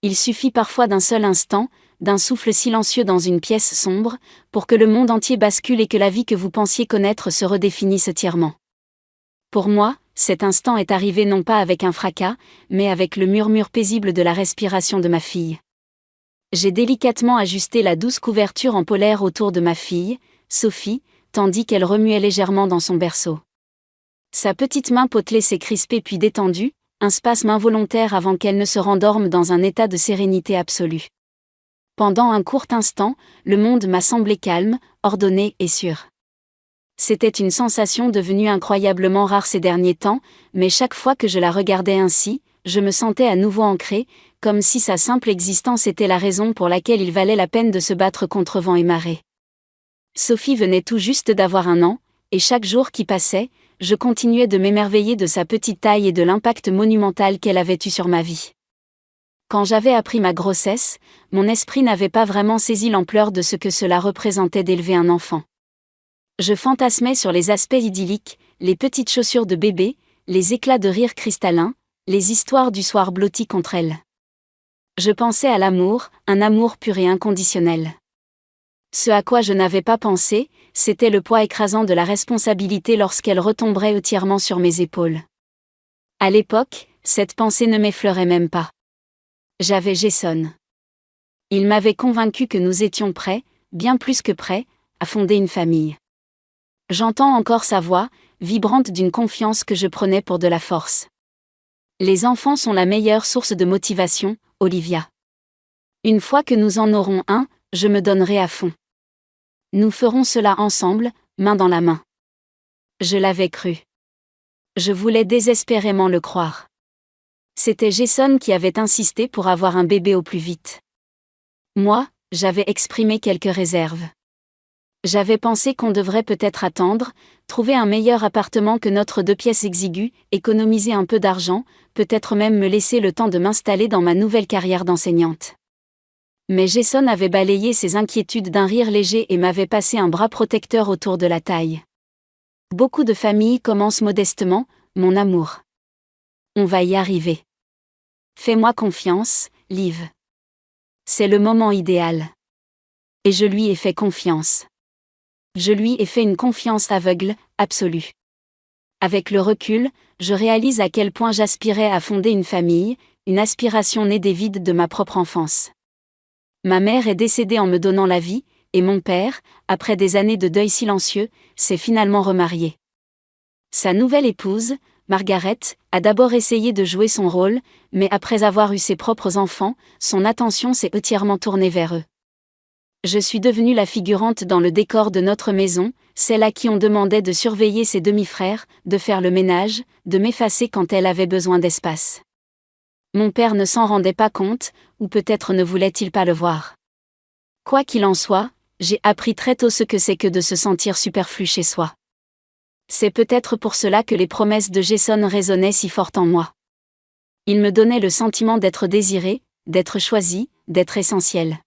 Il suffit parfois d'un seul instant, d'un souffle silencieux dans une pièce sombre, pour que le monde entier bascule et que la vie que vous pensiez connaître se redéfinisse entièrement. Pour moi, cet instant est arrivé non pas avec un fracas, mais avec le murmure paisible de la respiration de ma fille. J'ai délicatement ajusté la douce couverture en polaire autour de ma fille, Sophie, tandis qu'elle remuait légèrement dans son berceau. Sa petite main potelée s'est crispée puis détendue, un spasme involontaire avant qu'elle ne se rendorme dans un état de sérénité absolue. Pendant un court instant, le monde m'a semblé calme, ordonné et sûr. C'était une sensation devenue incroyablement rare ces derniers temps, mais chaque fois que je la regardais ainsi, je me sentais à nouveau ancré, comme si sa simple existence était la raison pour laquelle il valait la peine de se battre contre vent et marée. Sophie venait tout juste d'avoir 1 an, et chaque jour qui passait, je continuais de m'émerveiller de sa petite taille et de l'impact monumental qu'elle avait eu sur ma vie. Quand j'avais appris ma grossesse, mon esprit n'avait pas vraiment saisi l'ampleur de ce que cela représentait d'élever un enfant. Je fantasmais sur les aspects idylliques, les petites chaussures de bébé, les éclats de rire cristallins, les histoires du soir blotti contre elle. Je pensais à l'amour, un amour pur et inconditionnel. Ce à quoi je n'avais pas pensé, c'était le poids écrasant de la responsabilité lorsqu'elle retomberait entièrement sur mes épaules. À l'époque, cette pensée ne m'effleurait même pas. J'avais Jason. Il m'avait convaincu que nous étions prêts, bien plus que prêts, à fonder une famille. J'entends encore sa voix, vibrante d'une confiance que je prenais pour de la force. Les enfants sont la meilleure source de motivation, Olivia. Une fois que nous en aurons un, je me donnerai à fond. Nous ferons cela ensemble, main dans la main. Je l'avais cru. Je voulais désespérément le croire. C'était Jason qui avait insisté pour avoir un bébé au plus vite. Moi, j'avais exprimé quelques réserves. J'avais pensé qu'on devrait peut-être attendre, trouver un meilleur appartement que notre 2 pièces exiguës, économiser un peu d'argent, peut-être même me laisser le temps de m'installer dans ma nouvelle carrière d'enseignante. Mais Jason avait balayé ses inquiétudes d'un rire léger et m'avait passé un bras protecteur autour de la taille. Beaucoup de familles commencent modestement, mon amour. On va y arriver. Fais-moi confiance, Liv. C'est le moment idéal. Et je lui ai fait confiance. Je lui ai fait une confiance aveugle, absolue. Avec le recul, je réalise à quel point j'aspirais à fonder une famille, une aspiration née des vides de ma propre enfance. Ma mère est décédée en me donnant la vie, et mon père, après des années de deuil silencieux, s'est finalement remarié. Sa nouvelle épouse, Margaret, a d'abord essayé de jouer son rôle, mais après avoir eu ses propres enfants, son attention s'est entièrement tournée vers eux. Je suis devenue la figurante dans le décor de notre maison, celle à qui on demandait de surveiller ses demi-frères, de faire le ménage, de m'effacer quand elle avait besoin d'espace. Mon père ne s'en rendait pas compte, ou peut-être ne voulait-il pas le voir. Quoi qu'il en soit, j'ai appris très tôt ce que c'est que de se sentir superflu chez soi. C'est peut-être pour cela que les promesses de Jason résonnaient si fort en moi. Il me donnait le sentiment d'être désiré, d'être choisi, d'être essentiel.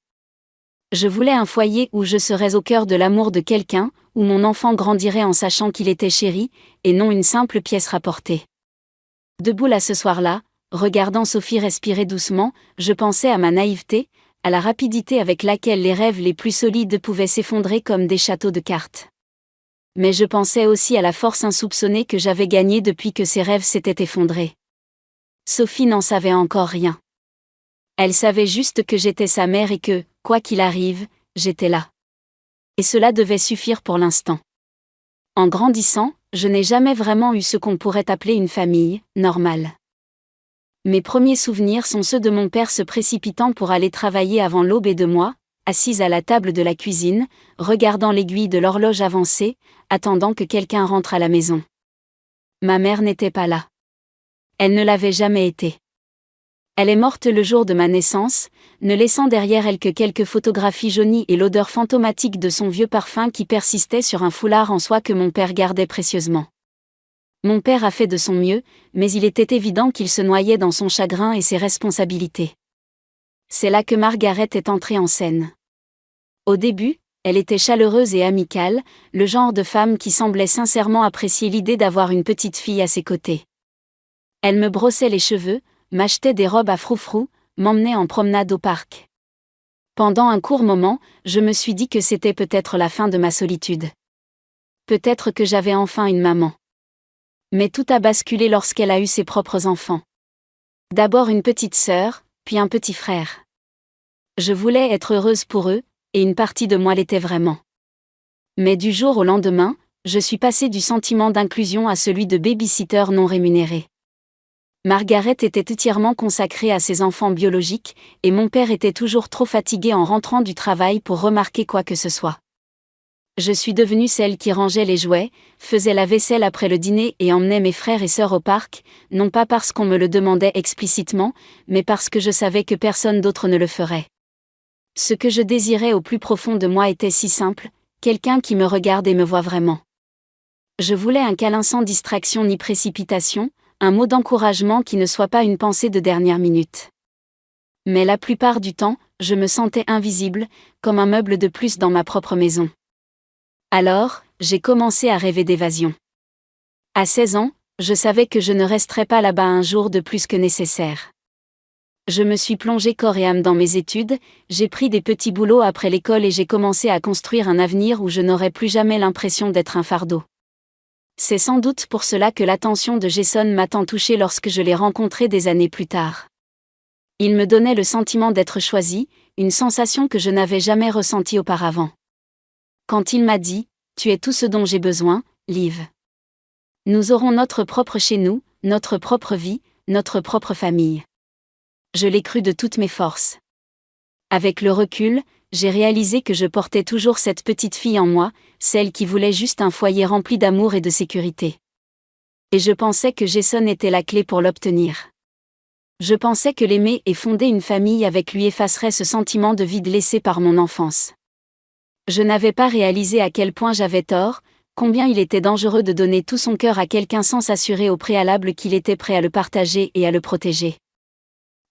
Je voulais un foyer où je serais au cœur de l'amour de quelqu'un, où mon enfant grandirait en sachant qu'il était chéri, et non une simple pièce rapportée. Debout là ce soir-là, regardant Sophie respirer doucement, je pensais à ma naïveté, à la rapidité avec laquelle les rêves les plus solides pouvaient s'effondrer comme des châteaux de cartes. Mais je pensais aussi à la force insoupçonnée que j'avais gagnée depuis que ces rêves s'étaient effondrés. Sophie n'en savait encore rien. Elle savait juste que j'étais sa mère et que, quoi qu'il arrive, j'étais là. Et cela devait suffire pour l'instant. En grandissant, je n'ai jamais vraiment eu ce qu'on pourrait appeler une famille normale. Mes premiers souvenirs sont ceux de mon père se précipitant pour aller travailler avant l'aube et de moi, assise à la table de la cuisine, regardant l'aiguille de l'horloge avancer, attendant que quelqu'un rentre à la maison. Ma mère n'était pas là. Elle ne l'avait jamais été. Elle est morte le jour de ma naissance, ne laissant derrière elle que quelques photographies jaunies et l'odeur fantomatique de son vieux parfum qui persistait sur un foulard en soie que mon père gardait précieusement. Mon père a fait de son mieux, mais il était évident qu'il se noyait dans son chagrin et ses responsabilités. C'est là que Margaret est entrée en scène. Au début, elle était chaleureuse et amicale, le genre de femme qui semblait sincèrement apprécier l'idée d'avoir une petite fille à ses côtés. Elle me brossait les cheveux, m'achetait des robes à froufrou, m'emmenait en promenade au parc. Pendant un court moment, je me suis dit que c'était peut-être la fin de ma solitude. Peut-être que j'avais enfin une maman. Mais tout a basculé lorsqu'elle a eu ses propres enfants. D'abord une petite sœur, puis un petit frère. Je voulais être heureuse pour eux, et une partie de moi l'était vraiment. Mais du jour au lendemain, je suis passée du sentiment d'inclusion à celui de baby-sitter non rémunéré. Margaret était entièrement consacrée à ses enfants biologiques, et mon père était toujours trop fatigué en rentrant du travail pour remarquer quoi que ce soit. Je suis devenue celle qui rangeait les jouets, faisait la vaisselle après le dîner et emmenait mes frères et sœurs au parc, non pas parce qu'on me le demandait explicitement, mais parce que je savais que personne d'autre ne le ferait. Ce que je désirais au plus profond de moi était si simple, quelqu'un qui me regarde et me voit vraiment. Je voulais un câlin sans distraction ni précipitation, un mot d'encouragement qui ne soit pas une pensée de dernière minute. Mais la plupart du temps, je me sentais invisible, comme un meuble de plus dans ma propre maison. Alors, j'ai commencé à rêver d'évasion. À 16 ans, je savais que je ne resterais pas là-bas un jour de plus que nécessaire. Je me suis plongée corps et âme dans mes études, j'ai pris des petits boulots après l'école et j'ai commencé à construire un avenir où je n'aurais plus jamais l'impression d'être un fardeau. C'est sans doute pour cela que l'attention de Jason m'a tant touchée lorsque je l'ai rencontré des années plus tard. Il me donnait le sentiment d'être choisi, une sensation que je n'avais jamais ressentie auparavant. Quand il m'a dit « Tu es tout ce dont j'ai besoin, Liv. Nous aurons notre propre chez nous, notre propre vie, notre propre famille. » Je l'ai cru de toutes mes forces. Avec le recul, j'ai réalisé que je portais toujours cette petite fille en moi, celle qui voulait juste un foyer rempli d'amour et de sécurité. Et je pensais que Jason était la clé pour l'obtenir. Je pensais que l'aimer et fonder une famille avec lui effacerait ce sentiment de vide laissé par mon enfance. Je n'avais pas réalisé à quel point j'avais tort, combien il était dangereux de donner tout son cœur à quelqu'un sans s'assurer au préalable qu'il était prêt à le partager et à le protéger.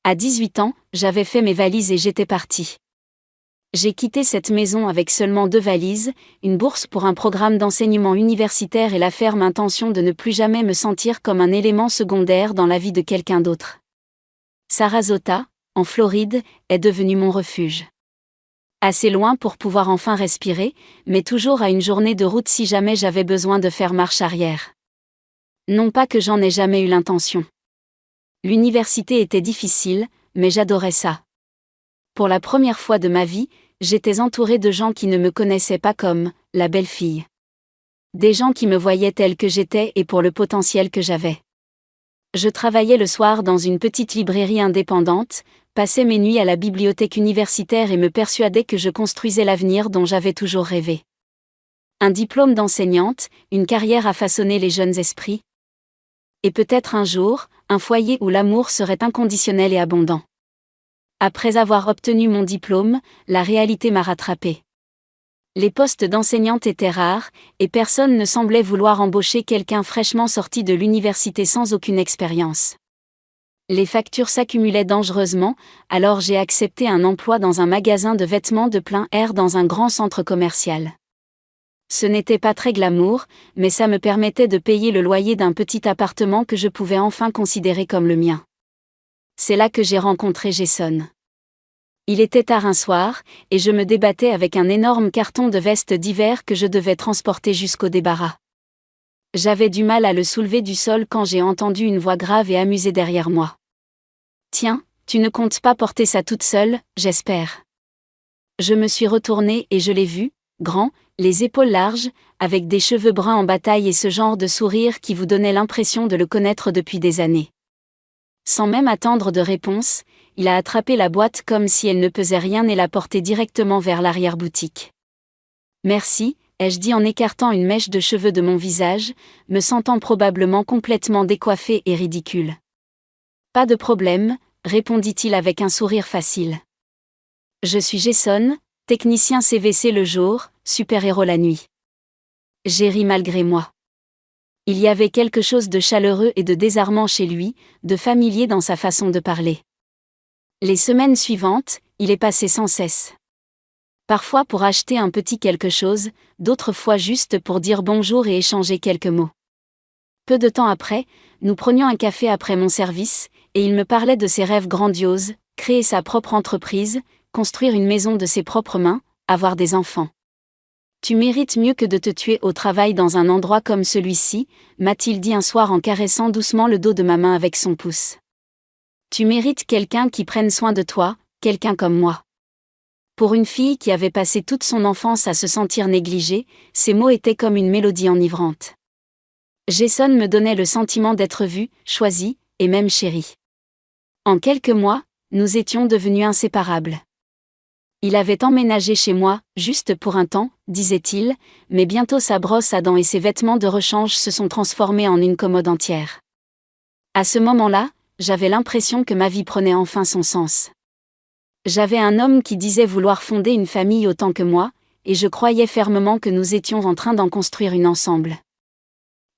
À 18 ans, j'avais fait mes valises et j'étais partie. J'ai quitté cette maison avec seulement 2 valises, une bourse pour un programme d'enseignement universitaire et la ferme intention de ne plus jamais me sentir comme un élément secondaire dans la vie de quelqu'un d'autre. Sarasota, en Floride, est devenu mon refuge. Assez loin pour pouvoir enfin respirer, mais toujours à une journée de route si jamais j'avais besoin de faire marche arrière. Non pas que j'en ai jamais eu l'intention. L'université était difficile, mais j'adorais ça. Pour la première fois de ma vie, j'étais entourée de gens qui ne me connaissaient pas comme « la belle fille ». Des gens qui me voyaient telle que j'étais et pour le potentiel que j'avais. Je travaillais le soir dans une petite librairie indépendante, passais mes nuits à la bibliothèque universitaire et me persuadais que je construisais l'avenir dont j'avais toujours rêvé. Un diplôme d'enseignante, une carrière à façonner les jeunes esprits. Et peut-être un jour, un foyer où l'amour serait inconditionnel et abondant. Après avoir obtenu mon diplôme, la réalité m'a rattrapée. Les postes d'enseignante étaient rares, et personne ne semblait vouloir embaucher quelqu'un fraîchement sorti de l'université sans aucune expérience. Les factures s'accumulaient dangereusement, alors j'ai accepté un emploi dans un magasin de vêtements de plein air dans un grand centre commercial. Ce n'était pas très glamour, mais ça me permettait de payer le loyer d'un petit appartement que je pouvais enfin considérer comme le mien. C'est là que j'ai rencontré Jason. Il était tard un soir, et je me débattais avec un énorme carton de veste d'hiver que je devais transporter jusqu'au débarras. J'avais du mal à le soulever du sol quand j'ai entendu une voix grave et amusée derrière moi. « Tiens, tu ne comptes pas porter ça toute seule, j'espère. » Je me suis retournée et je l'ai vu, grand, les épaules larges, avec des cheveux bruns en bataille et ce genre de sourire qui vous donnait l'impression de le connaître depuis des années. Sans même attendre de réponse, il a attrapé la boîte comme si elle ne pesait rien et l'a portée directement vers l'arrière-boutique. « Merci », ai-je dit en écartant une mèche de cheveux de mon visage, me sentant probablement complètement décoiffée et ridicule. « Pas de problème », répondit-il avec un sourire facile. « Je suis Jason, technicien CVC le jour, super-héros la nuit. » J'ai ri malgré moi. Il y avait quelque chose de chaleureux et de désarmant chez lui, de familier dans sa façon de parler. Les semaines suivantes, il est passé sans cesse. Parfois pour acheter un petit quelque chose, d'autres fois juste pour dire bonjour et échanger quelques mots. Peu de temps après, nous prenions un café après mon service, et il me parlait de ses rêves grandioses, créer sa propre entreprise, construire une maison de ses propres mains, avoir des enfants. Tu mérites mieux que de te tuer au travail dans un endroit comme celui-ci, m'a-t-il dit un soir en caressant doucement le dos de ma main avec son pouce. Tu mérites quelqu'un qui prenne soin de toi, quelqu'un comme moi. Pour une fille qui avait passé toute son enfance à se sentir négligée, ces mots étaient comme une mélodie enivrante. Jason me donnait le sentiment d'être vu, choisi, et même chéri. En quelques mois, nous étions devenus inséparables. Il avait emménagé chez moi, juste pour un temps, disait-il, mais bientôt sa brosse à dents et ses vêtements de rechange se sont transformés en une commode entière. À ce moment-là, j'avais l'impression que ma vie prenait enfin son sens. J'avais un homme qui disait vouloir fonder une famille autant que moi, et je croyais fermement que nous étions en train d'en construire une ensemble.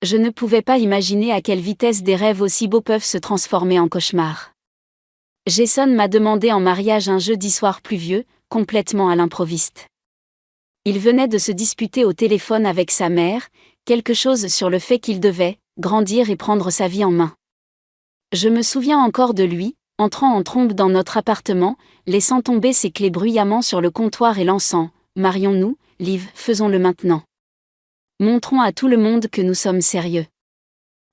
Je ne pouvais pas imaginer à quelle vitesse des rêves aussi beaux peuvent se transformer en cauchemars. Jason m'a demandé en mariage un jeudi soir pluvieux, complètement à l'improviste. Il venait de se disputer au téléphone avec sa mère, quelque chose sur le fait qu'il devait grandir et prendre sa vie en main. Je me souviens encore de lui, entrant en trombe dans notre appartement, laissant tomber ses clés bruyamment sur le comptoir et lançant « Marions-nous, Liv, faisons-le maintenant. Montrons à tout le monde que nous sommes sérieux. »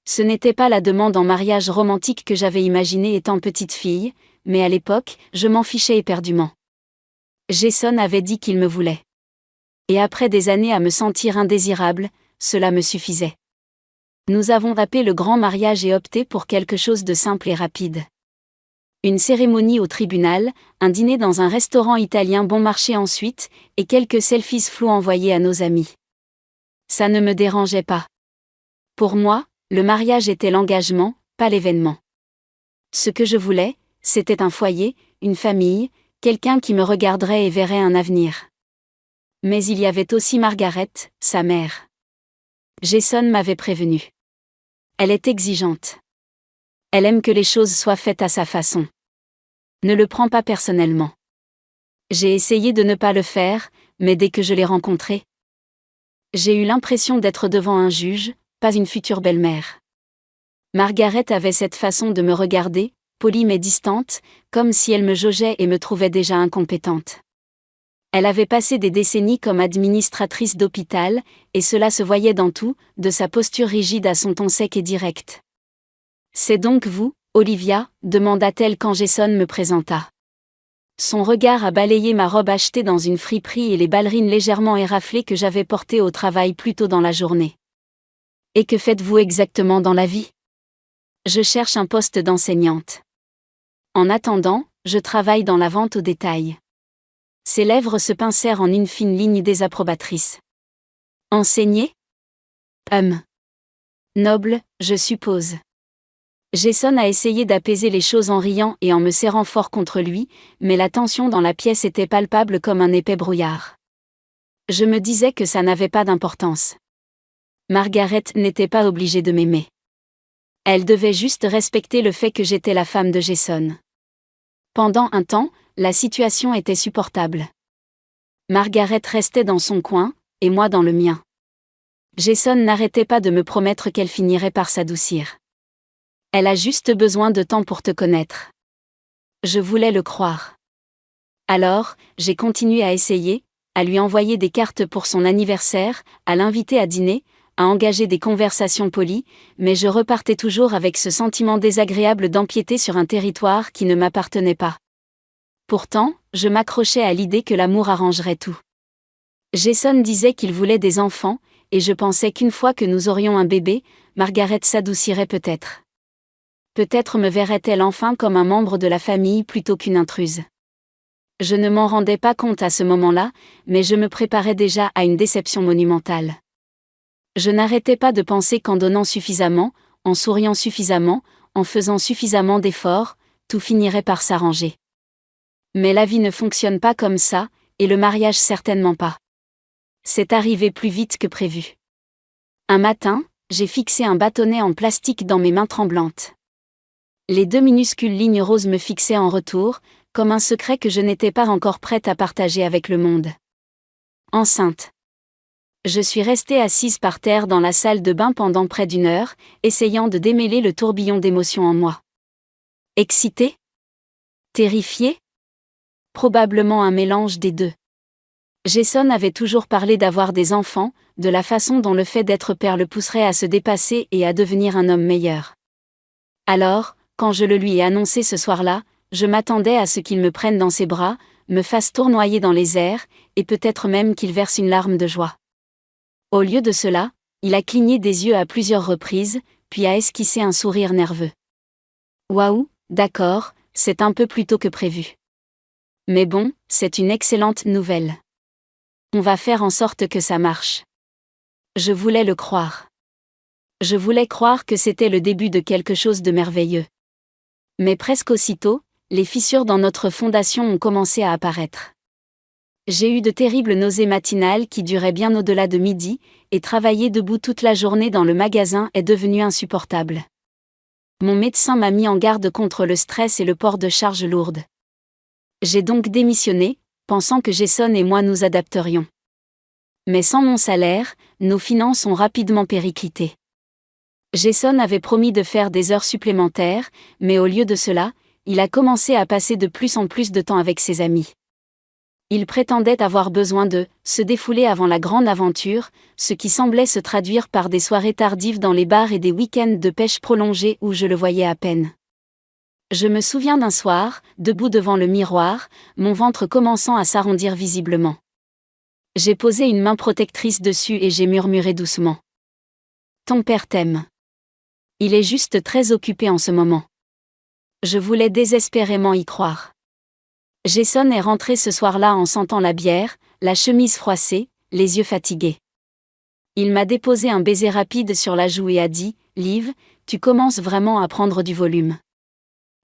Ce n'était pas la demande en mariage romantique que j'avais imaginée étant petite fille, mais à l'époque, je m'en fichais éperdument. Jason avait dit qu'il me voulait. Et après des années à me sentir indésirable, cela me suffisait. Nous avons râpé le grand mariage et opté pour quelque chose de simple et rapide. Une cérémonie au tribunal, un dîner dans un restaurant italien bon marché ensuite, et quelques selfies flous envoyés à nos amis. Ça ne me dérangeait pas. Pour moi, le mariage était l'engagement, pas l'événement. Ce que je voulais, c'était un foyer, une famille, quelqu'un qui me regarderait et verrait un avenir. Mais il y avait aussi Margaret, sa mère. Jason m'avait prévenu. Elle est exigeante. Elle aime que les choses soient faites à sa façon. Ne le prends pas personnellement. J'ai essayé de ne pas le faire, mais dès que je l'ai rencontrée, j'ai eu l'impression d'être devant un juge, pas une future belle-mère. Margaret avait cette façon de me regarder, polie mais distante, comme si elle me jaugeait et me trouvait déjà incompétente. Elle avait passé des décennies comme administratrice d'hôpital, et cela se voyait dans tout, de sa posture rigide à son ton sec et direct. « C'est donc vous, Olivia ?» demanda-t-elle quand Jason me présenta. Son regard a balayé ma robe achetée dans une friperie et les ballerines légèrement éraflées que j'avais portées au travail plus tôt dans la journée. « Et que faites-vous exactement dans la vie ? » Je cherche un poste d'enseignante. En attendant, je travaille dans la vente au détail. Ses lèvres se pincèrent en une fine ligne désapprobatrice. Enseigner ? Noble, je suppose. Jason a essayé d'apaiser les choses en riant et en me serrant fort contre lui, mais la tension dans la pièce était palpable comme un épais brouillard. Je me disais que ça n'avait pas d'importance. Margaret n'était pas obligée de m'aimer. Elle devait juste respecter le fait que j'étais la femme de Jason. Pendant un temps, la situation était supportable. Margaret restait dans son coin, et moi dans le mien. Jason n'arrêtait pas de me promettre qu'elle finirait par s'adoucir. Elle a juste besoin de temps pour te connaître. Je voulais le croire. Alors, j'ai continué à essayer, à lui envoyer des cartes pour son anniversaire, à l'inviter à dîner, à engager des conversations polies, mais je repartais toujours avec ce sentiment désagréable d'empiéter sur un territoire qui ne m'appartenait pas. Pourtant, je m'accrochais à l'idée que l'amour arrangerait tout. Jason disait qu'il voulait des enfants, et je pensais qu'une fois que nous aurions un bébé, Margaret s'adoucirait peut-être. Peut-être me verrait-elle enfin comme un membre de la famille plutôt qu'une intruse. Je ne m'en rendais pas compte à ce moment-là, mais je me préparais déjà à une déception monumentale. Je n'arrêtais pas de penser qu'en donnant suffisamment, en souriant suffisamment, en faisant suffisamment d'efforts, tout finirait par s'arranger. Mais la vie ne fonctionne pas comme ça, et le mariage certainement pas. C'est arrivé plus vite que prévu. Un matin, j'ai fixé un bâtonnet en plastique dans mes mains tremblantes. Les 2 minuscules lignes roses me fixaient en retour, comme un secret que je n'étais pas encore prête à partager avec le monde. Enceinte. Je suis restée assise par terre dans la salle de bain pendant près d'1 heure, essayant de démêler le tourbillon d'émotions en moi. Excitée ? Terrifiée? Probablement un mélange des deux. Jason avait toujours parlé d'avoir des enfants, de la façon dont le fait d'être père le pousserait à se dépasser et à devenir un homme meilleur. Alors, quand je le lui ai annoncé ce soir-là, je m'attendais à ce qu'il me prenne dans ses bras, me fasse tournoyer dans les airs, et peut-être même qu'il verse une larme de joie. Au lieu de cela, il a cligné des yeux à plusieurs reprises, puis a esquissé un sourire nerveux. Waouh, d'accord, c'est un peu plus tôt que prévu. Mais bon, c'est une excellente nouvelle. On va faire en sorte que ça marche. Je voulais le croire. Je voulais croire que c'était le début de quelque chose de merveilleux. Mais presque aussitôt, les fissures dans notre fondation ont commencé à apparaître. J'ai eu de terribles nausées matinales qui duraient bien au-delà de midi, et travailler debout toute la journée dans le magasin est devenu insupportable. Mon médecin m'a mis en garde contre le stress et le port de charges lourdes. J'ai donc démissionné, pensant que Jason et moi nous adapterions. Mais sans mon salaire, nos finances ont rapidement périclité. Jason avait promis de faire des heures supplémentaires, mais au lieu de cela, il a commencé à passer de plus en plus de temps avec ses amis. Il prétendait avoir besoin de se défouler avant la grande aventure, ce qui semblait se traduire par des soirées tardives dans les bars et des week-ends de pêche prolongés où je le voyais à peine. Je me souviens d'un soir, debout devant le miroir, mon ventre commençant à s'arrondir visiblement. J'ai posé une main protectrice dessus et j'ai murmuré doucement. « Ton père t'aime. Il est juste très occupé en ce moment. » Je voulais désespérément y croire. Jason est rentré ce soir-là en sentant la bière, la chemise froissée, les yeux fatigués. Il m'a déposé un baiser rapide sur la joue et a dit « Liv, tu commences vraiment à prendre du volume.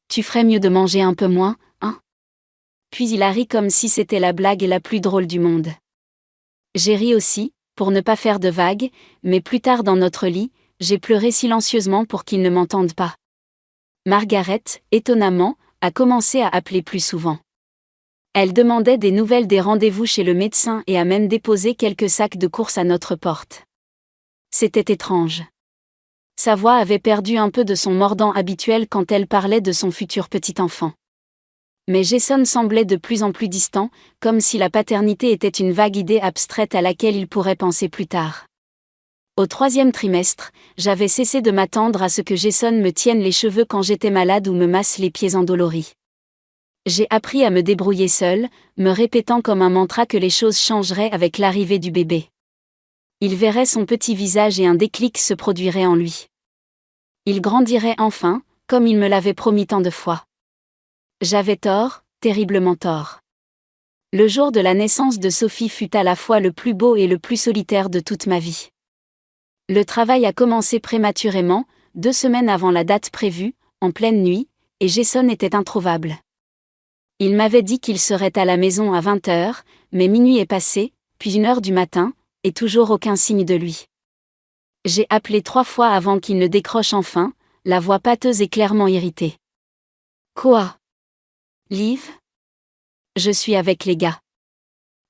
Tu ferais mieux de manger un peu moins, hein ?» Puis il a ri comme si c'était la blague la plus drôle du monde. J'ai ri aussi, pour ne pas faire de vagues, mais plus tard dans notre lit, j'ai pleuré silencieusement pour qu'il ne m'entende pas. Margaret, étonnamment, a commencé à appeler plus souvent. Elle demandait des nouvelles des rendez-vous chez le médecin et a même déposé quelques sacs de courses à notre porte. C'était étrange. Sa voix avait perdu un peu de son mordant habituel quand elle parlait de son futur petit-enfant. Mais Jason semblait de plus en plus distant, comme si la paternité était une vague idée abstraite à laquelle il pourrait penser plus tard. Au 3e trimestre, j'avais cessé de m'attendre à ce que Jason me tienne les cheveux quand j'étais malade ou me masse les pieds endoloris. J'ai appris à me débrouiller seule, me répétant comme un mantra que les choses changeraient avec l'arrivée du bébé. Il verrait son petit visage et un déclic se produirait en lui. Il grandirait enfin, comme il me l'avait promis tant de fois. J'avais tort, terriblement tort. Le jour de la naissance de Sophie fut à la fois le plus beau et le plus solitaire de toute ma vie. Le travail a commencé prématurément, 2 semaines avant la date prévue, en pleine nuit, et Jason était introuvable. Il m'avait dit qu'il serait à la maison à 20h, mais minuit est passé, puis 1h du matin, et toujours aucun signe de lui. J'ai appelé 3 fois avant qu'il ne décroche enfin, la voix pâteuse et clairement irritée. « Quoi ? Liv ? Je suis avec les gars.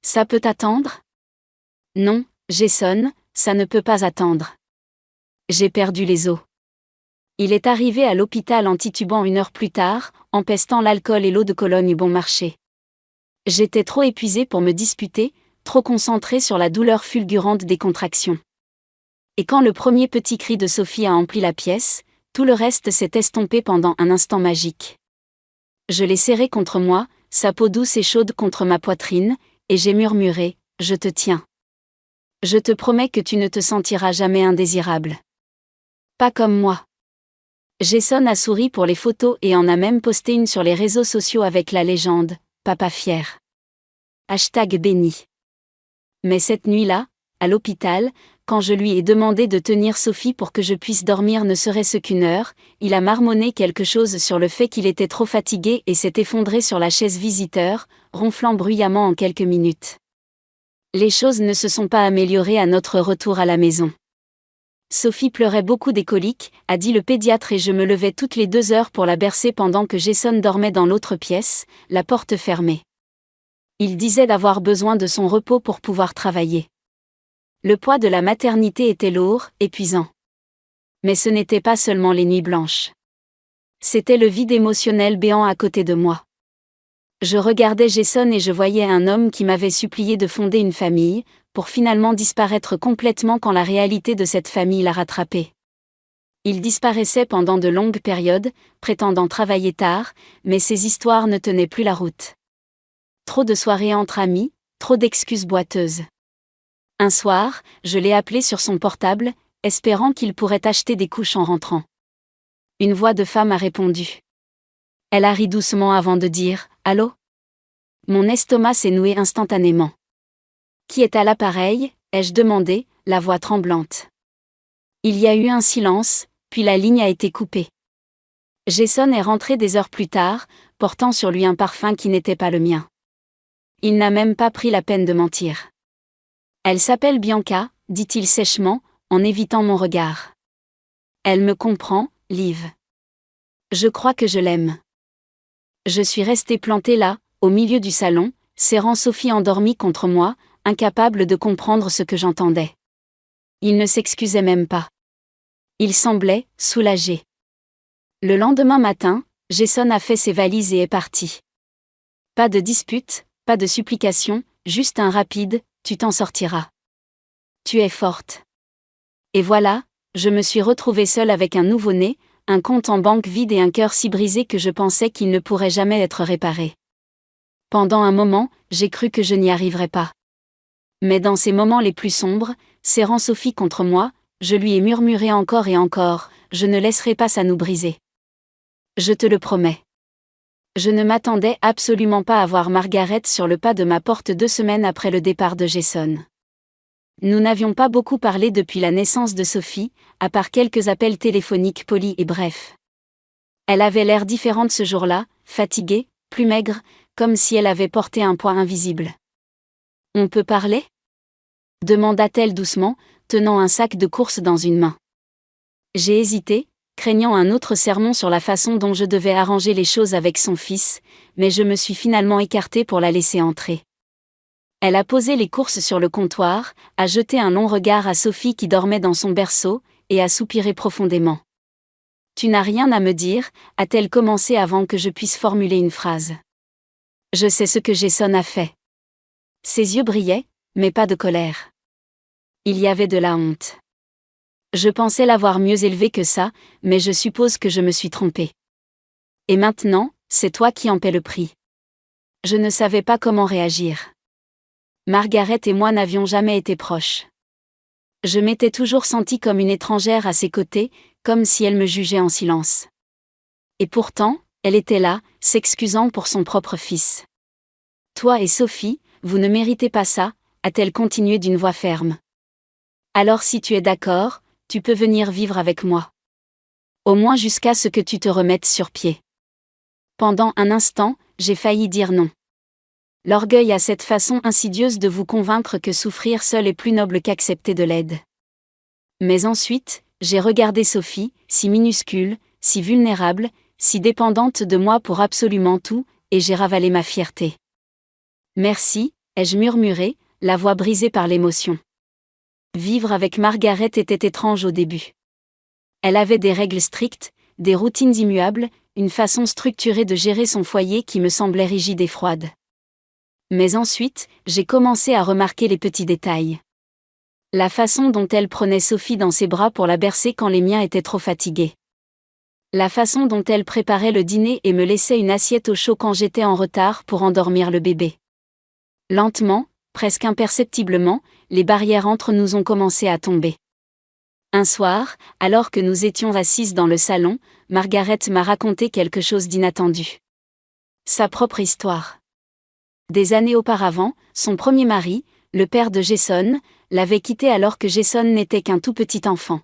Ça peut attendre ? Non, Jason, ça ne peut pas attendre. J'ai perdu les os. Il est arrivé à l'hôpital en titubant 1 heure plus tard, empestant l'alcool et l'eau de Cologne bon marché. J'étais trop épuisée pour me disputer, trop concentrée sur la douleur fulgurante des contractions. Et quand le premier petit cri de Sophie a empli la pièce, tout le reste s'est estompé pendant un instant magique. Je l'ai serré contre moi, sa peau douce et chaude contre ma poitrine, et j'ai murmuré « Je te tiens. Je te promets que tu ne te sentiras jamais indésirable. Pas comme moi. » Jason a souri pour les photos et en a même posté une sur les réseaux sociaux avec la légende « Papa fier ». #béni. Mais cette nuit-là, à l'hôpital, quand je lui ai demandé de tenir Sophie pour que je puisse dormir ne serait-ce qu'1 heure, il a marmonné quelque chose sur le fait qu'il était trop fatigué et s'est effondré sur la chaise visiteur, ronflant bruyamment en quelques minutes. Les choses ne se sont pas améliorées à notre retour à la maison. Sophie pleurait beaucoup des coliques, a dit le pédiatre et je me levais toutes les 2 heures pour la bercer pendant que Jason dormait dans l'autre pièce, la porte fermée. Il disait d'avoir besoin de son repos pour pouvoir travailler. Le poids de la maternité était lourd, épuisant. Mais ce n'était pas seulement les nuits blanches. C'était le vide émotionnel béant à côté de moi. Je regardais Jason et je voyais un homme qui m'avait supplié de fonder une famille, pour finalement disparaître complètement quand la réalité de cette famille l'a rattrapé. Il disparaissait pendant de longues périodes, prétendant travailler tard, mais ses histoires ne tenaient plus la route. Trop de soirées entre amis, trop d'excuses boiteuses. Un soir, je l'ai appelé sur son portable, espérant qu'il pourrait acheter des couches en rentrant. Une voix de femme a répondu. Elle a ri doucement avant de dire « Allô ?» Mon estomac s'est noué instantanément. « Qui est à l'appareil ?» ai-je demandé, la voix tremblante. Il y a eu un silence, puis la ligne a été coupée. Jason est rentré des heures plus tard, portant sur lui un parfum qui n'était pas le mien. Il n'a même pas pris la peine de mentir. Elle s'appelle Bianca, dit-il sèchement, en évitant mon regard. Elle me comprend, Liv. Je crois que je l'aime. Je suis restée plantée là, au milieu du salon, serrant Sophie endormie contre moi, incapable de comprendre ce que j'entendais. Il ne s'excusait même pas. Il semblait soulagé. Le lendemain matin, Jason a fait ses valises et est parti. Pas de dispute, pas de supplication, juste un rapide « tu t'en sortiras. Tu es forte ». Et voilà, je me suis retrouvée seule avec un nouveau-né, un compte en banque vide et un cœur si brisé que je pensais qu'il ne pourrait jamais être réparé. Pendant un moment, j'ai cru que je n'y arriverais pas. Mais dans ces moments les plus sombres, serrant Sophie contre moi, je lui ai murmuré encore et encore, je ne laisserai pas ça nous briser. Je te le promets. Je ne m'attendais absolument pas à voir Margaret sur le pas de ma porte 2 semaines après le départ de Jason. Nous n'avions pas beaucoup parlé depuis la naissance de Sophie, à part quelques appels téléphoniques polis et brefs. Elle avait l'air différente ce jour-là, fatiguée, plus maigre, comme si elle avait porté un poids invisible. « On peut parler ?» demanda-t-elle doucement, tenant un sac de courses dans une main. J'ai hésité, craignant un autre sermon sur la façon dont je devais arranger les choses avec son fils, mais je me suis finalement écartée pour la laisser entrer. Elle a posé les courses sur le comptoir, a jeté un long regard à Sophie qui dormait dans son berceau, et a soupiré profondément. « Tu n'as rien à me dire » a-t-elle commencé avant que je puisse formuler une phrase. Je sais ce que Jason a fait. Ses yeux brillaient, mais pas de colère. Il y avait de la honte. Je pensais l'avoir mieux élevé que ça, mais je suppose que je me suis trompée. Et maintenant, c'est toi qui en paie le prix. Je ne savais pas comment réagir. Margaret et moi n'avions jamais été proches. Je m'étais toujours sentie comme une étrangère à ses côtés, comme si elle me jugeait en silence. Et pourtant, elle était là, s'excusant pour son propre fils. « Toi et Sophie, vous ne méritez pas ça », a-t-elle continué d'une voix ferme. « Alors si tu es d'accord, tu peux venir vivre avec moi. Au moins jusqu'à ce que tu te remettes sur pied. » Pendant un instant, j'ai failli dire non. L'orgueil a cette façon insidieuse de vous convaincre que souffrir seul est plus noble qu'accepter de l'aide. Mais ensuite, j'ai regardé Sophie, si minuscule, si vulnérable, si dépendante de moi pour absolument tout, et j'ai ravalé ma fierté. « Merci », ai-je murmuré, la voix brisée par l'émotion. Vivre avec Margaret était étrange au début. Elle avait des règles strictes, des routines immuables, une façon structurée de gérer son foyer qui me semblait rigide et froide. Mais ensuite, j'ai commencé à remarquer les petits détails. La façon dont elle prenait Sophie dans ses bras pour la bercer quand les miens étaient trop fatigués. La façon dont elle préparait le dîner et me laissait une assiette au chaud quand j'étais en retard pour endormir le bébé. Lentement, presque imperceptiblement, les barrières entre nous ont commencé à tomber. Un soir, alors que nous étions assises dans le salon, Margaret m'a raconté quelque chose d'inattendu. Sa propre histoire. Des années auparavant, son premier mari, le père de Jason, l'avait quittée alors que Jason n'était qu'un tout petit enfant.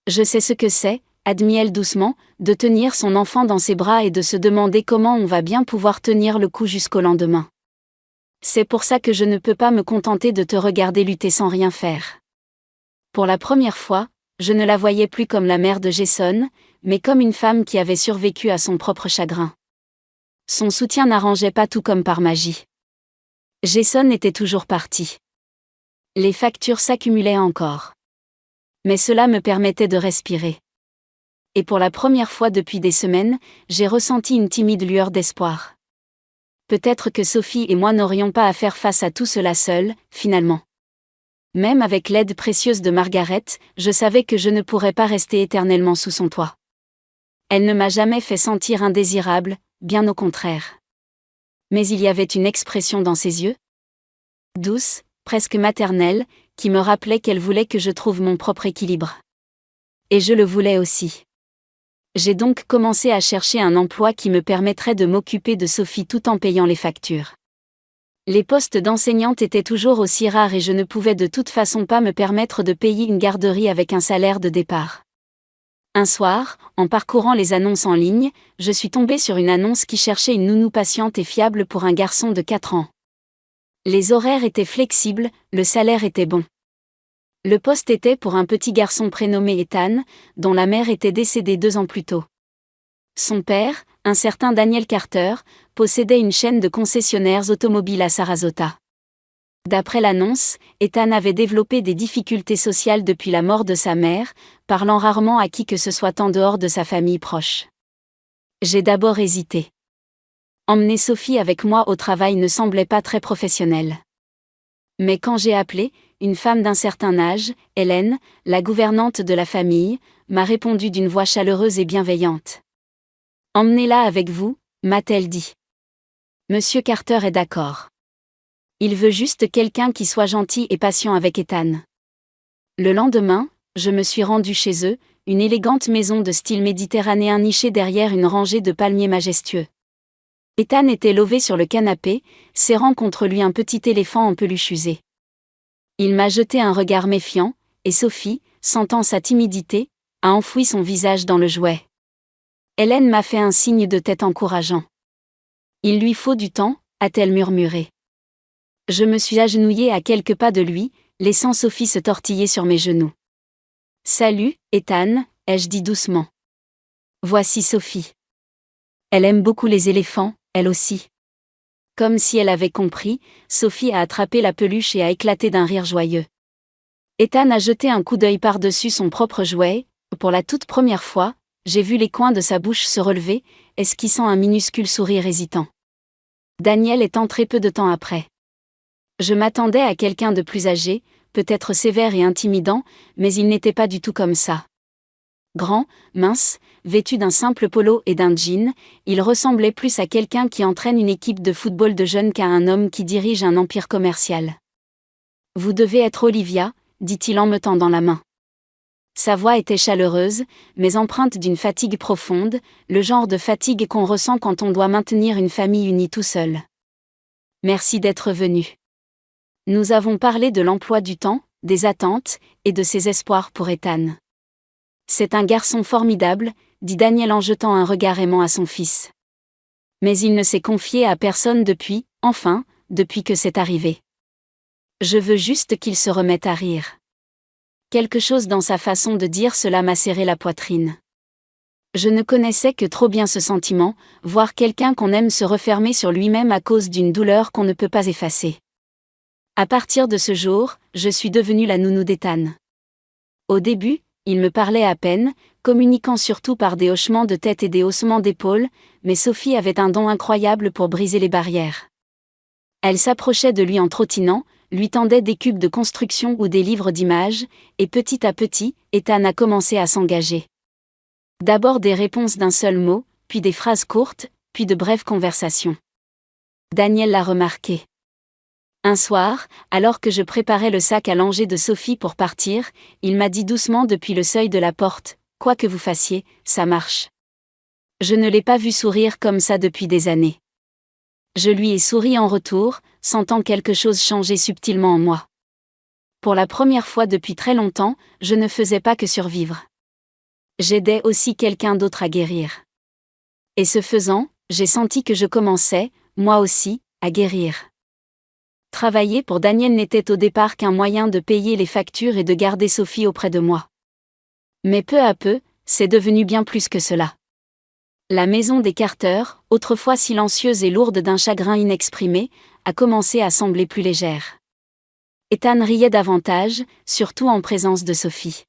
Je sais ce que c'est, admit-elle doucement, de tenir son enfant dans ses bras et de se demander comment on va bien pouvoir tenir le coup jusqu'au lendemain. C'est pour ça que je ne peux pas me contenter de te regarder lutter sans rien faire. Pour la première fois, je ne la voyais plus comme la mère de Jason, mais comme une femme qui avait survécu à son propre chagrin. Son soutien n'arrangeait pas tout comme par magie. Jason était toujours parti. Les factures s'accumulaient encore. Mais cela me permettait de respirer. Et pour la première fois depuis des semaines, j'ai ressenti une timide lueur d'espoir. Peut-être que Sophie et moi n'aurions pas à faire face à tout cela seuls, finalement. Même avec l'aide précieuse de Margaret, je savais que je ne pourrais pas rester éternellement sous son toit. Elle ne m'a jamais fait sentir indésirable, bien au contraire. Mais il y avait une expression dans ses yeux, douce, presque maternelle, qui me rappelait qu'elle voulait que je trouve mon propre équilibre. Et je le voulais aussi. J'ai donc commencé à chercher un emploi qui me permettrait de m'occuper de Sophie tout en payant les factures. Les postes d'enseignante étaient toujours aussi rares et je ne pouvais de toute façon pas me permettre de payer une garderie avec un salaire de départ. Un soir, en parcourant les annonces en ligne, je suis tombée sur une annonce qui cherchait une nounou patiente et fiable pour un garçon de 4 ans. Les horaires étaient flexibles, le salaire était bon. Le poste était pour un petit garçon prénommé Ethan, dont la mère était décédée 2 ans plus tôt. Son père, un certain Daniel Carter, possédait une chaîne de concessionnaires automobiles à Sarasota. D'après l'annonce, Ethan avait développé des difficultés sociales depuis la mort de sa mère, parlant rarement à qui que ce soit en dehors de sa famille proche. J'ai d'abord hésité. Emmener Sophie avec moi au travail ne semblait pas très professionnel. Mais quand j'ai appelé, une femme d'un certain âge, Hélène, la gouvernante de la famille, m'a répondu d'une voix chaleureuse et bienveillante. « Emmenez-la avec vous », m'a-t-elle dit. Monsieur Carter est d'accord. Il veut juste quelqu'un qui soit gentil et patient avec Ethan. Le lendemain, je me suis rendue chez eux, une élégante maison de style méditerranéen nichée derrière une rangée de palmiers majestueux. Ethan était lové sur le canapé, serrant contre lui un petit éléphant en peluche usée. Il m'a jeté un regard méfiant, et Sophie, sentant sa timidité, a enfoui son visage dans le jouet. Hélène m'a fait un signe de tête encourageant. « Il lui faut du temps », a-t-elle murmuré. Je me suis agenouillée à quelques pas de lui, laissant Sophie se tortiller sur mes genoux. « Salut, Ethan », ai-je dit doucement. « Voici Sophie. Elle aime beaucoup les éléphants, elle aussi. » Comme si elle avait compris, Sophie a attrapé la peluche et a éclaté d'un rire joyeux. Ethan a jeté un coup d'œil par-dessus son propre jouet. Pour la toute première fois, j'ai vu les coins de sa bouche se relever, esquissant un minuscule sourire hésitant. Daniel est entré peu de temps après. Je m'attendais à quelqu'un de plus âgé, peut-être sévère et intimidant, mais il n'était pas du tout comme ça. Grand, mince, vêtu d'un simple polo et d'un jean, il ressemblait plus à quelqu'un qui entraîne une équipe de football de jeunes qu'à un homme qui dirige un empire commercial. « Vous devez être Olivia », dit-il en me tendant la main. Sa voix était chaleureuse, mais empreinte d'une fatigue profonde, le genre de fatigue qu'on ressent quand on doit maintenir une famille unie tout seul. « Merci d'être venu. » Nous avons parlé de l'emploi du temps, des attentes, et de ses espoirs pour Ethan. « C'est un garçon formidable », dit Daniel en jetant un regard aimant à son fils. Mais il ne s'est confié à personne depuis que c'est arrivé. Je veux juste qu'il se remette à rire. Quelque chose dans sa façon de dire cela m'a serré la poitrine. Je ne connaissais que trop bien ce sentiment, voir quelqu'un qu'on aime se refermer sur lui-même à cause d'une douleur qu'on ne peut pas effacer. À partir de ce jour, je suis devenue la nounou d'Ethan. Au début, il me parlait à peine, communiquant surtout par des hochements de tête et des haussements d'épaules, mais Sophie avait un don incroyable pour briser les barrières. Elle s'approchait de lui en trottinant, lui tendait des cubes de construction ou des livres d'images, et petit à petit, Ethan a commencé à s'engager. D'abord des réponses d'un seul mot, puis des phrases courtes, puis de brèves conversations. Daniel l'a remarqué. Un soir, alors que je préparais le sac à langer de Sophie pour partir, il m'a dit doucement depuis le seuil de la porte, « Quoi que vous fassiez, ça marche. » Je ne l'ai pas vu sourire comme ça depuis des années. Je lui ai souri en retour, sentant quelque chose changer subtilement en moi. Pour la première fois depuis très longtemps, je ne faisais pas que survivre. J'aidais aussi quelqu'un d'autre à guérir. Et ce faisant, j'ai senti que je commençais, moi aussi, à guérir. Travailler pour Daniel n'était au départ qu'un moyen de payer les factures et de garder Sophie auprès de moi. Mais peu à peu, c'est devenu bien plus que cela. La maison des Carter, autrefois silencieuse et lourde d'un chagrin inexprimé, a commencé à sembler plus légère. Ethan riait davantage, surtout en présence de Sophie.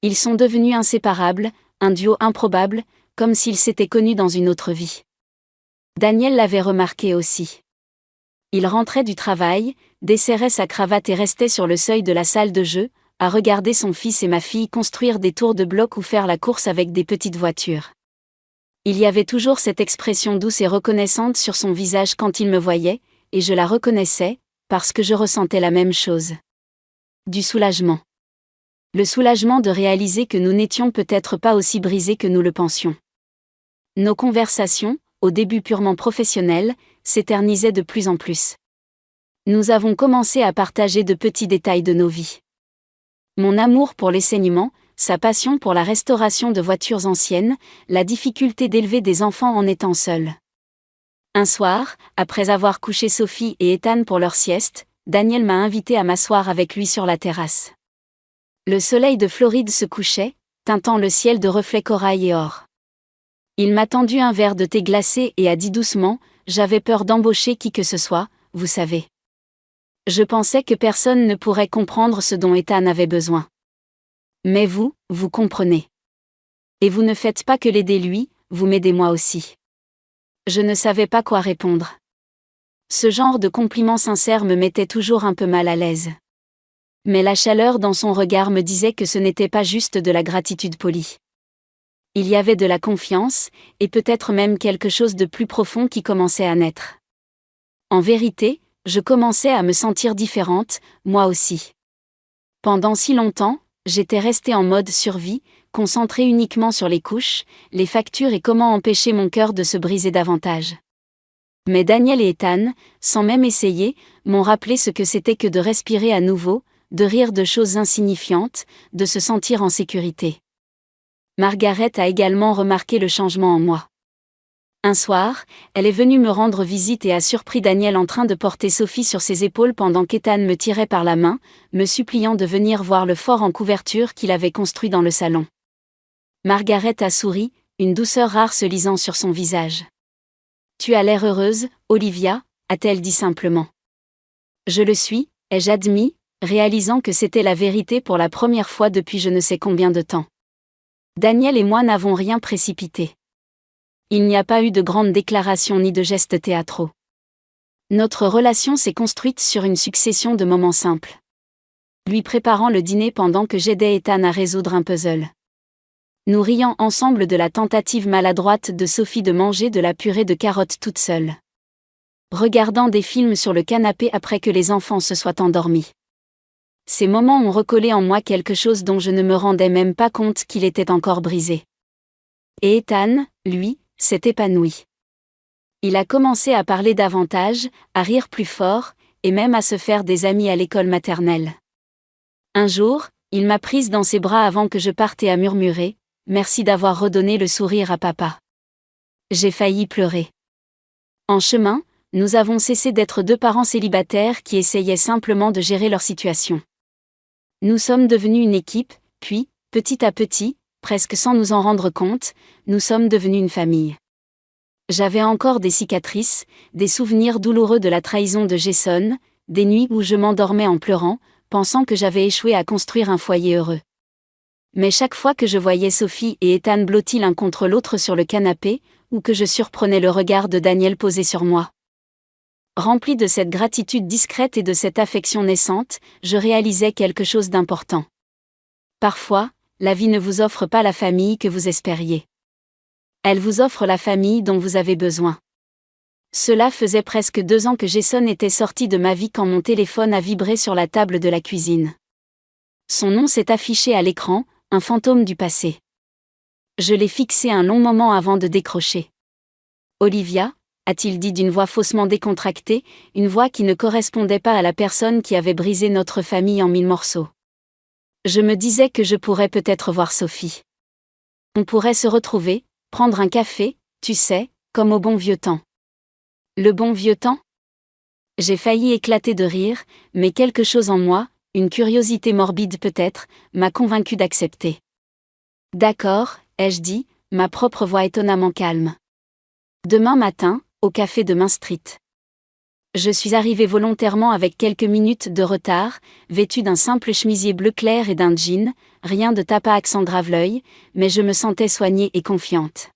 Ils sont devenus inséparables, un duo improbable, comme s'ils s'étaient connus dans une autre vie. Daniel l'avait remarqué aussi. Il rentrait du travail, desserrait sa cravate et restait sur le seuil de la salle de jeu, à regarder son fils et ma fille construire des tours de blocs ou faire la course avec des petites voitures. Il y avait toujours cette expression douce et reconnaissante sur son visage quand il me voyait, et je la reconnaissais, parce que je ressentais la même chose. Du soulagement. Le soulagement de réaliser que nous n'étions peut-être pas aussi brisés que nous le pensions. Nos conversations, au début purement professionnelles, s'éternisaient de plus en plus. Nous avons commencé à partager de petits détails de nos vies. Mon amour pour les saignements, sa passion pour la restauration de voitures anciennes, la difficulté d'élever des enfants en étant seul. Un soir, après avoir couché Sophie et Ethan pour leur sieste, Daniel m'a invité à m'asseoir avec lui sur la terrasse. Le soleil de Floride se couchait, teintant le ciel de reflets corail et or. Il m'a tendu un verre de thé glacé et a dit doucement, « J'avais peur d'embaucher qui que ce soit, vous savez. Je pensais que personne ne pourrait comprendre ce dont Ethan avait besoin. Mais vous comprenez. Et vous ne faites pas que l'aider lui, vous m'aidez moi aussi. » Je ne savais pas quoi répondre. Ce genre de compliment sincère me mettait toujours un peu mal à l'aise. Mais la chaleur dans son regard me disait que ce n'était pas juste de la gratitude polie. Il y avait de la confiance, et peut-être même quelque chose de plus profond qui commençait à naître. En vérité, je commençais à me sentir différente, moi aussi. Pendant si longtemps, j'étais restée en mode survie, concentrée uniquement sur les couches, les factures et comment empêcher mon cœur de se briser davantage. Mais Daniel et Ethan, sans même essayer, m'ont rappelé ce que c'était que de respirer à nouveau, de rire de choses insignifiantes, de se sentir en sécurité. Margaret a également remarqué le changement en moi. Un soir, elle est venue me rendre visite et a surpris Daniel en train de porter Sophie sur ses épaules pendant qu'Ethan me tirait par la main, me suppliant de venir voir le fort en couverture qu'il avait construit dans le salon. Margaret a souri, une douceur rare se lisant sur son visage. « Tu as l'air heureuse, Olivia » a-t-elle dit simplement. « Je le suis » ai-je admis, réalisant que c'était la vérité pour la première fois depuis je ne sais combien de temps. Daniel et moi n'avons rien précipité. Il n'y a pas eu de grandes déclarations ni de gestes théâtraux. Notre relation s'est construite sur une succession de moments simples. Lui préparant le dîner pendant que j'aidais Ethan à résoudre un puzzle. Nous riant ensemble de la tentative maladroite de Sophie de manger de la purée de carottes toute seule. Regardant des films sur le canapé après que les enfants se soient endormis. Ces moments ont recollé en moi quelque chose dont je ne me rendais même pas compte qu'il était encore brisé. Et Ethan, lui, s'est épanoui. Il a commencé à parler davantage, à rire plus fort, et même à se faire des amis à l'école maternelle. Un jour, il m'a prise dans ses bras avant que je parte et a murmuré « Merci d'avoir redonné le sourire à papa. » J'ai failli pleurer. En chemin, nous avons cessé d'être deux parents célibataires qui essayaient simplement de gérer leur situation. Nous sommes devenus une équipe, puis, petit à petit, presque sans nous en rendre compte, nous sommes devenus une famille. J'avais encore des cicatrices, des souvenirs douloureux de la trahison de Jason, des nuits où je m'endormais en pleurant, pensant que j'avais échoué à construire un foyer heureux. Mais chaque fois que je voyais Sophie et Ethan blottis l'un contre l'autre sur le canapé, ou que je surprenais le regard de Daniel posé sur moi, rempli de cette gratitude discrète et de cette affection naissante, je réalisais quelque chose d'important. Parfois, la vie ne vous offre pas la famille que vous espériez. Elle vous offre la famille dont vous avez besoin. Cela faisait presque 2 ans que Jason était sorti de ma vie quand mon téléphone a vibré sur la table de la cuisine. Son nom s'est affiché à l'écran, un fantôme du passé. Je l'ai fixé un long moment avant de décrocher. « Olivia ?» a-t-il dit d'une voix faussement décontractée, une voix qui ne correspondait pas à la personne qui avait brisé notre famille en 1000 morceaux. Je me disais que je pourrais peut-être voir Sophie. On pourrait se retrouver, prendre un café, tu sais, comme au bon vieux temps. Le bon vieux temps ? J'ai failli éclater de rire, mais quelque chose en moi, une curiosité morbide peut-être, m'a convaincu d'accepter. D'accord, ai-je dit, ma propre voix étonnamment calme. Demain matin, au café de Main Street. Je suis arrivée volontairement avec quelques minutes de retard, vêtue d'un simple chemisier bleu clair et d'un jean, rien de tape à accent grave-l'œil, mais je me sentais soignée et confiante.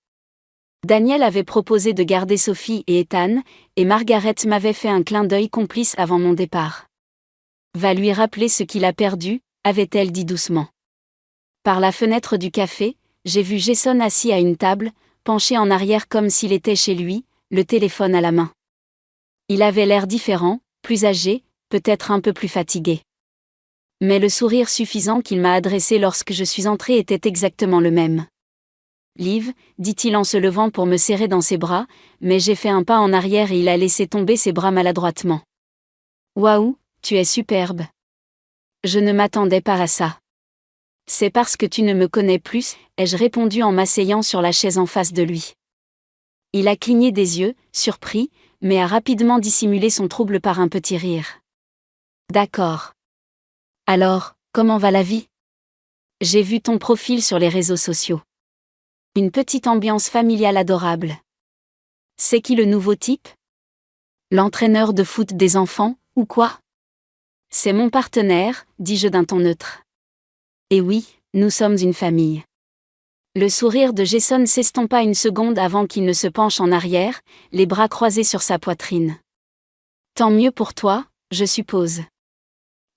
Daniel avait proposé de garder Sophie et Ethan, et Margaret m'avait fait un clin d'œil complice avant mon départ. Va lui rappeler ce qu'il a perdu, avait-elle dit doucement. Par la fenêtre du café, j'ai vu Jason assis à une table, penché en arrière comme s'il était chez lui, le téléphone à la main. Il avait l'air différent, plus âgé, peut-être un peu plus fatigué. Mais le sourire suffisant qu'il m'a adressé lorsque je suis entrée était exactement le même. Liv, dit-il en se levant pour me serrer dans ses bras, mais j'ai fait un pas en arrière et il a laissé tomber ses bras maladroitement. Waouh, tu es superbe. Je ne m'attendais pas à ça. C'est parce que tu ne me connais plus, ai-je répondu en m'asseyant sur la chaise en face de lui. Il a cligné des yeux, surpris, mais a rapidement dissimulé son trouble par un petit rire. D'accord. Alors, comment va la vie? J'ai vu ton profil sur les réseaux sociaux. Une petite ambiance familiale adorable. C'est qui le nouveau type? L'entraîneur de foot des enfants, ou quoi? C'est mon partenaire, dis-je d'un ton neutre. Et oui, nous sommes une famille. Le sourire de Jason s'estompa une seconde avant qu'il ne se penche en arrière, les bras croisés sur sa poitrine. Tant mieux pour toi, je suppose.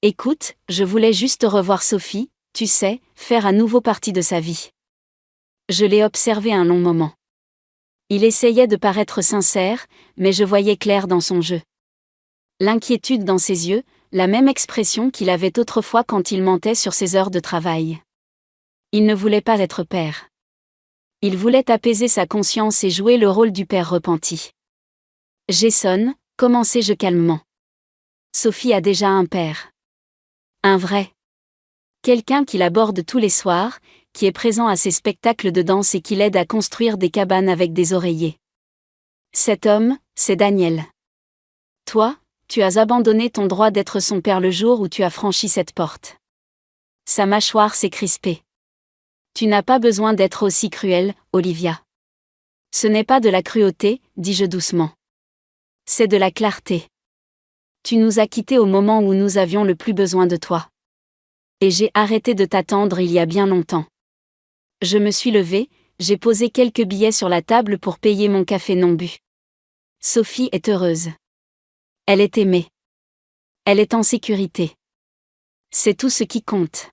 Écoute, je voulais juste revoir Sophie, tu sais, faire à nouveau partie de sa vie. Je l'ai observé un long moment. Il essayait de paraître sincère, mais je voyais clair dans son jeu. L'inquiétude dans ses yeux, la même expression qu'il avait autrefois quand il mentait sur ses heures de travail. Il ne voulait pas être père. Il voulait apaiser sa conscience et jouer le rôle du père repenti. Jason, commençai-je calmement. Sophie a déjà un père. Un vrai. Quelqu'un qui l'aborde tous les soirs, qui est présent à ses spectacles de danse et qui l'aide à construire des cabanes avec des oreillers. Cet homme, c'est Daniel. Toi, tu as abandonné ton droit d'être son père le jour où tu as franchi cette porte. Sa mâchoire s'est crispée. Tu n'as pas besoin d'être aussi cruelle, Olivia. Ce n'est pas de la cruauté, dis-je doucement. C'est de la clarté. Tu nous as quittés au moment où nous avions le plus besoin de toi. Et j'ai arrêté de t'attendre il y a bien longtemps. Je me suis levée, j'ai posé quelques billets sur la table pour payer mon café non bu. Sophie est heureuse. Elle est aimée. Elle est en sécurité. C'est tout ce qui compte.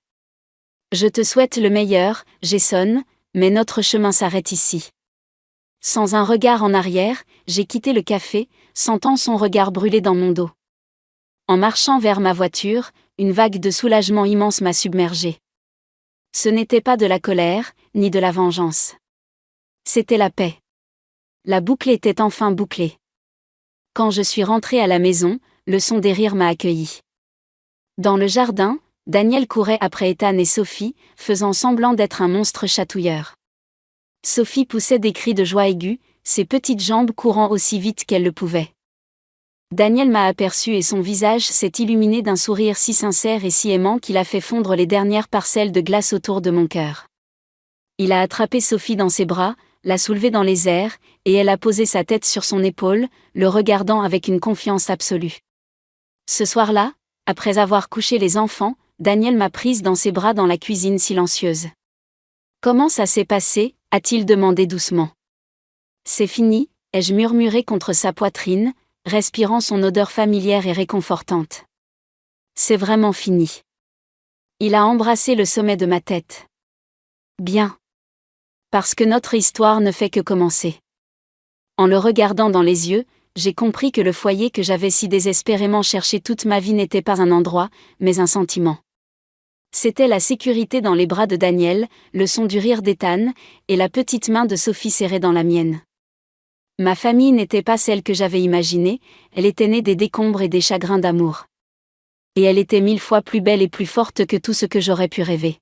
Je te souhaite le meilleur, Jason, mais notre chemin s'arrête ici. Sans un regard en arrière, j'ai quitté le café, sentant son regard brûler dans mon dos. En marchant vers ma voiture, une vague de soulagement immense m'a submergée. Ce n'était pas de la colère, ni de la vengeance. C'était la paix. La boucle était enfin bouclée. Quand je suis rentrée à la maison, le son des rires m'a accueillie. Dans le jardin, Daniel courait après Ethan et Sophie, faisant semblant d'être un monstre chatouilleur. Sophie poussait des cris de joie aigus, ses petites jambes courant aussi vite qu'elle le pouvait. Daniel m'a aperçu et son visage s'est illuminé d'un sourire si sincère et si aimant qu'il a fait fondre les dernières parcelles de glace autour de mon cœur. Il a attrapé Sophie dans ses bras, l'a soulevée dans les airs, et elle a posé sa tête sur son épaule, le regardant avec une confiance absolue. Ce soir-là, après avoir couché les enfants, Daniel m'a prise dans ses bras dans la cuisine silencieuse. « Comment ça s'est passé ?» a-t-il demandé doucement. « C'est fini » ai-je murmuré contre sa poitrine, respirant son odeur familière et réconfortante. « C'est vraiment fini. » Il a embrassé le sommet de ma tête. « Bien. Parce que notre histoire ne fait que commencer. » En le regardant dans les yeux, j'ai compris que le foyer que j'avais si désespérément cherché toute ma vie n'était pas un endroit, mais un sentiment. C'était la sécurité dans les bras de Daniel, le son du rire d'Ethan, et la petite main de Sophie serrée dans la mienne. Ma famille n'était pas celle que j'avais imaginée, elle était née des décombres et des chagrins d'amour. Et elle était 1000 fois plus belle et plus forte que tout ce que j'aurais pu rêver.